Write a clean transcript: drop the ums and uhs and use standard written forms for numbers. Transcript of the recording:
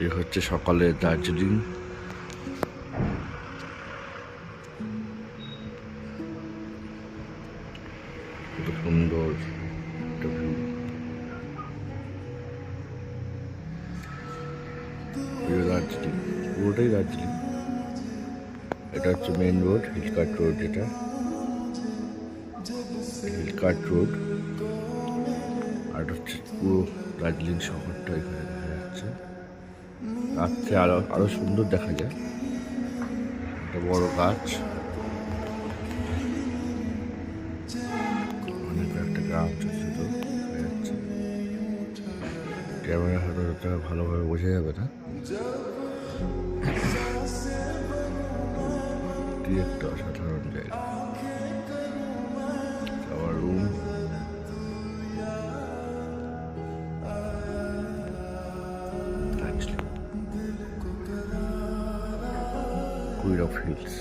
এই হচ্ছে সকালে দার্জিলিং। কত সুন্দর একটা ভিউ। দার্জিলিং, পুরোটাই দার্জিলিং। এটা হচ্ছে মেন রোড, হিলকার্ট রোড। যেটা হিলকার্ট রোড, আর হচ্ছে পুরো দার্জিলিং শহরটা এখানে দেখা যাচ্ছে। রাত্রে আরো সুন্দর দেখা যায়। একটা বড় গাছ, অনেক একটা গ্রাম ছোট ছোট দেখা যাচ্ছে। ক্যামেরা হয়তো ভালোভাবে বোঝা যাবে না। একটা অসাধারণ জায়গা। আমার রুম, কুইন অফ হিলস।